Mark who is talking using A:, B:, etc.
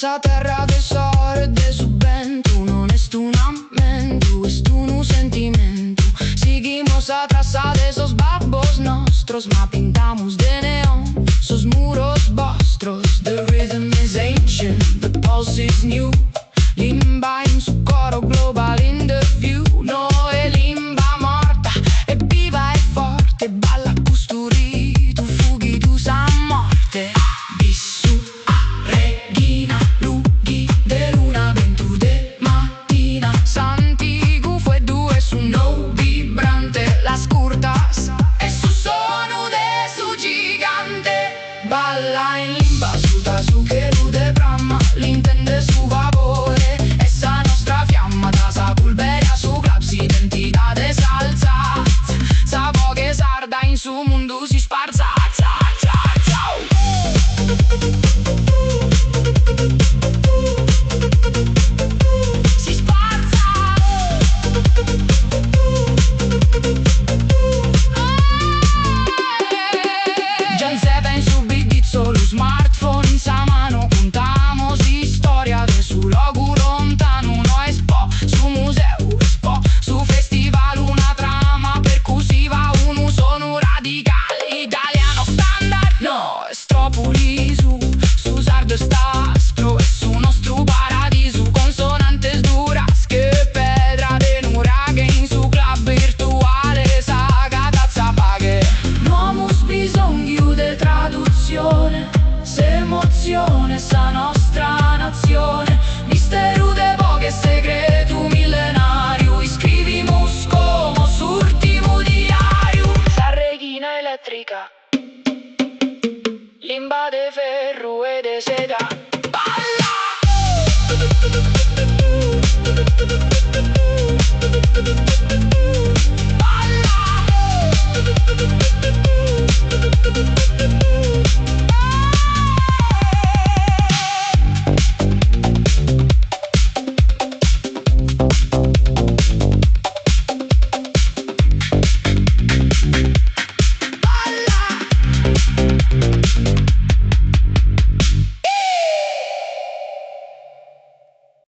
A: Essa terra de sore de subventu, non est un amentu, est un sentimiento. Seguimos a traza de esos babos nostros, ma pintamos de neón sos muros vostros. The rhythm is ancient, the pulse is new. Limba in su coro global in the view. No è limba morta, è viva e forte. Balla costuri, tu fughi, tu sa morte. Bissu a regina, lughi de luna, ventu de mattina. Santi gufo e due su no vibrante. La scurtas e su sono de su gigante. Balla in limba, suda su che rude bramma. L'intende su vapore. Essa nostra fiamma da sa pulveria su claps, identità de salsa. Sa voce sarda in su mondo si sparza. Si sparza. Gian Zeta in su bit solo smartphone in sa mano. Contamos historia de su logo lontano. No expo su museo, expo su festival. Una trama percusiva, un sono radicale italiano standard. No, estropoli su sardo stastro. E su nostro paradiso consonantes duras che pedra de nurache in su club virtuale. Saga tazza paghe. Nomus bisogno de traduzione, se emozione sa nostra nazione. Mistero de vogue segreto millenario. Iscrivimus como surtimo diario. Sa regina elettrica, limba de ferro e de seda. Balla!